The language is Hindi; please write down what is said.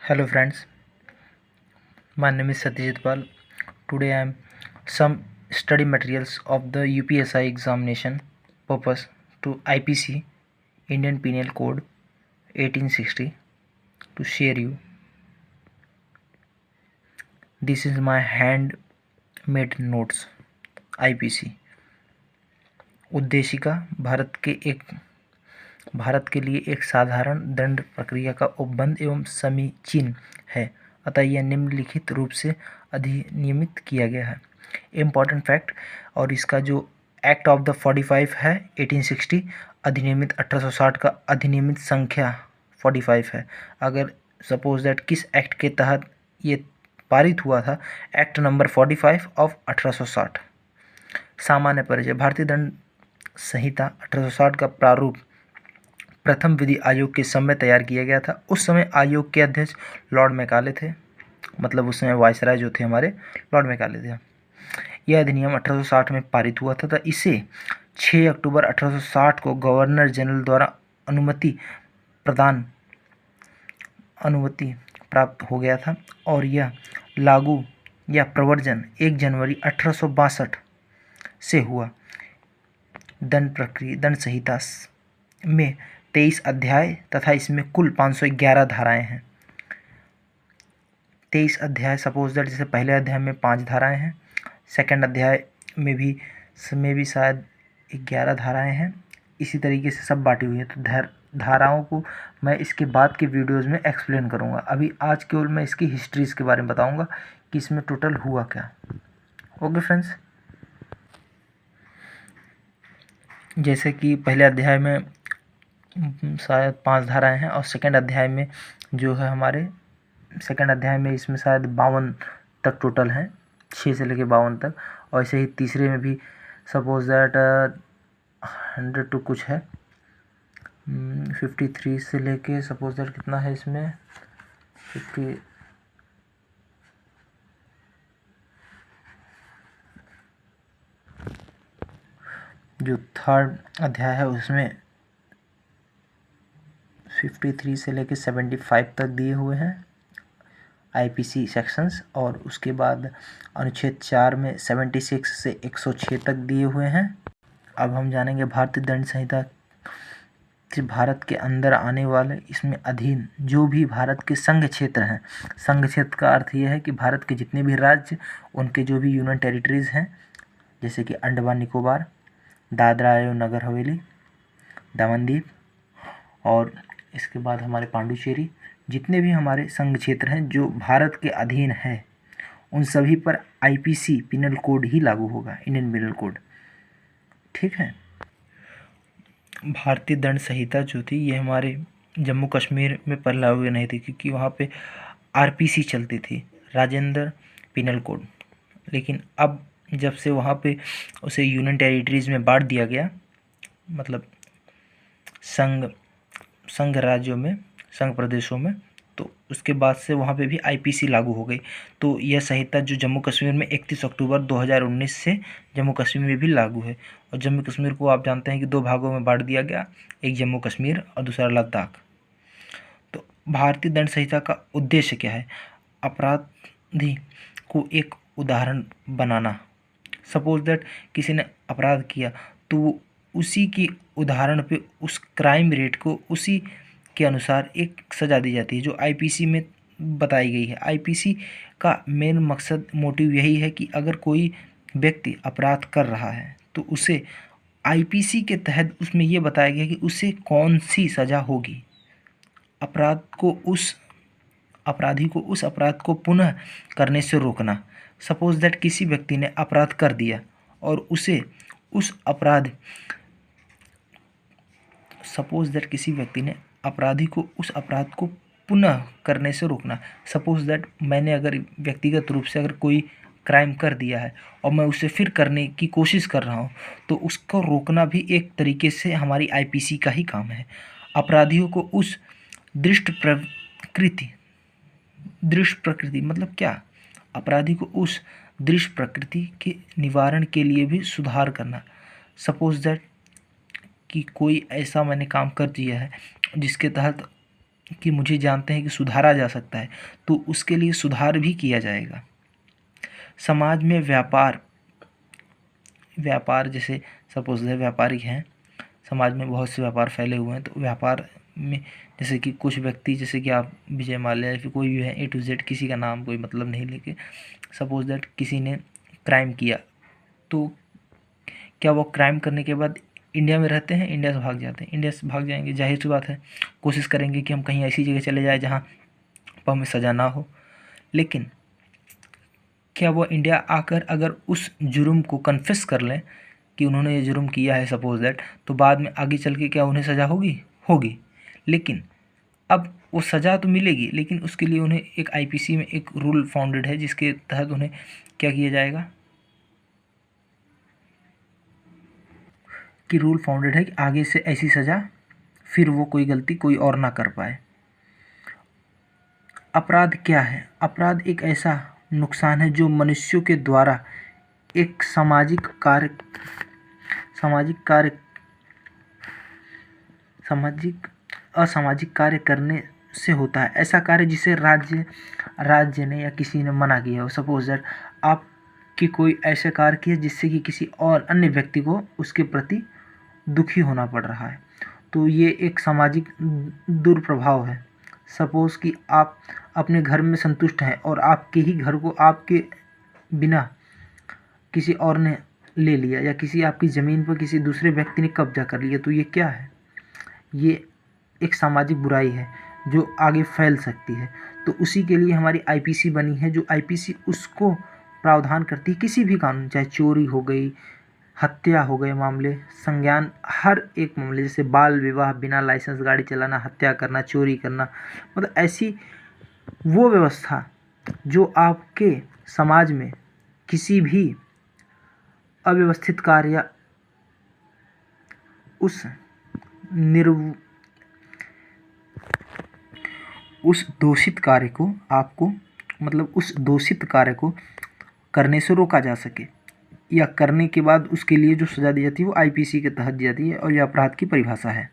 Hello friends, my name is Satyajit Pal. Today I am some study materials of the UPSI examination purpose to IPC Indian Penal Code 1860 to share you. This is my handmade notes. IPC उद्देशिका भारत के लिए एक साधारण दंड प्रक्रिया का उपबंध एवं समीचीन है, अतः यह निम्नलिखित रूप से अधिनियमित किया गया है। इम्पॉर्टेंट फैक्ट, और इसका जो एक्ट ऑफ द 45 है 1860, अधिनियमित 1860 का अधिनियमित संख्या 45 है। अगर सपोज दैट किस एक्ट के तहत ये पारित हुआ था, एक्ट नंबर 45 ऑफ 1860। सामान्य परिचय। भारतीय दंड संहिता 1860 का प्रारूप प्रथम विधि आयोग के समय तैयार किया गया था। उस समय आयोग के अध्यक्ष लॉर्ड मैकाले थे, मतलब उस समय वायसराय जो थे हमारे लॉर्ड मैकाले थे। यह अधिनियम 1860 में पारित हुआ था, इसे 6 अक्टूबर 1860 को गवर्नर जनरल द्वारा अनुमति प्राप्त हो गया था और यह लागू या प्रवर्जन 1 जनवरी 1862 से हुआ। दंड संहिता में 23 अध्याय तथा इसमें कुल 511 धाराएं हैं। 23 अध्याय, सपोज दैट जैसे पहले अध्याय में 5 धाराएं हैं, सेकंड अध्याय में भी शायद 11 धाराएं हैं। इसी तरीके से सब बांटी हुई है। तो धाराओं को मैं इसके बाद के वीडियोज़ में एक्सप्लेन करूँगा। अभी आज केवल मैं इसकी हिस्ट्रीज़ के बारे में बताऊँगा कि इसमें टोटल हुआ क्या। ओके फ्रेंड्स, जैसे कि पहले अध्याय में शायद 5 धाराएं हैं और सेकंड अध्याय में जो है हमारे सेकंड अध्याय में इसमें शायद 52 तक टोटल हैं, 6 से लेके 52 तक। और ऐसे ही तीसरे में भी सपोज दैट 100 टू कुछ है, 53 से लेके सपोज दैट कितना है इसमें 50, जो थर्ड अध्याय है उसमें 53 से लेके 75 तक दिए हुए हैं आईपीसी सेक्शंस। और उसके बाद अनुच्छेद 4 में 76 से 106 तक दिए हुए हैं। अब हम जानेंगे भारतीय दंड संहिता से भारत के अंदर आने वाले, इसमें अधीन जो भी भारत के संघ क्षेत्र हैं। संघ क्षेत्र का अर्थ यह है कि भारत के जितने भी राज्य, उनके जो भी यूनियन टेरिटरीज़ हैं, जैसे कि अंडमान निकोबार, दादरा एवं नगर हवेली, दमनदीप और इसके बाद हमारे पांडुचेरी, जितने भी हमारे संघ क्षेत्र हैं जो भारत के अधीन है, उन सभी पर आईपीसी पिनल कोड ही लागू होगा, इंडियन पिनल कोड। ठीक है। भारतीय दंड संहिता जो थी ये हमारे जम्मू कश्मीर में पर लागू नहीं थी, क्योंकि वहाँ पे आरपीसी चलती थी, राजेंद्र पिनल कोड। लेकिन अब जब से वहाँ पे उसे यूनियन टेरिटरीज़ में बांट दिया गया, मतलब संघ राज्यों में, संघ प्रदेशों में, तो उसके बाद से वहाँ पे भी आईपीसी लागू हो गई। तो यह संहिता जो जम्मू कश्मीर में 31 अक्टूबर 2019 से जम्मू कश्मीर में भी लागू है। और जम्मू कश्मीर को आप जानते हैं कि 2 भागों में बांट दिया गया, एक जम्मू कश्मीर और दूसरा लद्दाख। तो भारतीय दंड संहिता का उद्देश्य क्या है? अपराधी को एक उदाहरण बनाना। सपोज दैट किसी ने अपराध किया तो उसी की उदाहरण पे उस क्राइम रेट को उसी के अनुसार एक सज़ा दी जाती है, जो आईपीसी में बताई गई है। आईपीसी का मेन मकसद, मोटिव यही है कि अगर कोई व्यक्ति अपराध कर रहा है तो उसे आईपीसी के तहत उसमें ये बताया गया कि उसे कौन सी सज़ा होगी। अपराधी को उस अपराध को पुनः करने से रोकना। सपोज दैट किसी व्यक्ति ने अपराध कर दिया और उसे किसी व्यक्ति ने अपराधी को उस अपराध को पुनः करने से रोकना। सपोज दैट मैंने अगर व्यक्तिगत रूप से अगर कोई क्राइम कर दिया है और मैं उसे फिर करने की कोशिश कर रहा हूँ, तो उसको रोकना भी एक तरीके से हमारी आईपीसी का ही काम है। अपराधियों को उस दृष्ट प्रकृति मतलब क्या? अपराधी को उस दृश्य प्रकृति के निवारण के लिए भी सुधार करना। सपोज दैट कि कोई ऐसा मैंने काम कर दिया है जिसके तहत कि मुझे जानते हैं कि सुधारा जा सकता है, तो उसके लिए सुधार भी किया जाएगा। समाज में व्यापार जैसे सपोज है व्यापारी हैं, समाज में बहुत से व्यापार फैले हुए हैं, तो व्यापार में जैसे कि कुछ व्यक्ति, जैसे कि आप विजय माल्या या फिर कोई भी है, A to Z किसी का नाम कोई मतलब नहीं लेके, सपोज दैट किसी ने क्राइम किया, तो क्या वो क्राइम करने के बाद इंडिया में रहते हैं? इंडिया से भाग जाते हैं? इंडिया से भाग जाएंगे, जाहिर सी बात है। कोशिश करेंगे कि हम कहीं ऐसी जगह चले जाए जहाँ पर हमें सज़ा ना हो। लेकिन क्या वो इंडिया आकर अगर उस जुर्म को कन्फेस कर लें कि उन्होंने ये जुर्म किया है सपोज दैट, तो बाद में आगे चल के क्या उन्हें सज़ा होगी। लेकिन अब वो सज़ा तो मिलेगी, लेकिन उसके लिए उन्हें एक IPC में एक रूल फाउंडेड है जिसके तहत उन्हें क्या किया जाएगा कि रूल फाउंडेड है कि आगे से ऐसी सज़ा फिर वो कोई गलती कोई और ना कर पाए। अपराध क्या है? अपराध एक ऐसा नुकसान है जो मनुष्यों के द्वारा एक असामाजिक कार्य करने से होता है। ऐसा कार्य जिसे राज्य ने या किसी ने मना किया हो। सपोज दैट आपकी कोई ऐसे कार्य किया जिससे कि किसी और अन्य व्यक्ति को उसके प्रति दुखी होना पड़ रहा है, तो ये एक सामाजिक दुष्प्रभाव है। सपोज़ कि आप अपने घर में संतुष्ट हैं और आपके ही घर को आपके बिना किसी और ने ले लिया, या किसी आपकी ज़मीन पर किसी दूसरे व्यक्ति ने कब्जा कर लिया, तो ये क्या है? ये एक सामाजिक बुराई है जो आगे फैल सकती है। तो उसी के लिए हमारी IPC बनी है, जो IPC उसको प्रावधान करती है। किसी भी कानून, चाहे चोरी हो गई, हत्या हो गए मामले, संज्ञान, हर एक मामले, जैसे बाल विवाह, बिना लाइसेंस गाड़ी चलाना, हत्या करना, चोरी करना, मतलब ऐसी वो व्यवस्था जो आपके समाज में किसी भी अव्यवस्थित कार्य या उस दोषित कार्य को आपको, मतलब उस दोषित कार्य को करने से रोका जा सके, या करने के बाद उसके लिए जो सज़ा दी जाती है वो IPC के तहत दी जाती है, और यह अपराध की परिभाषा है।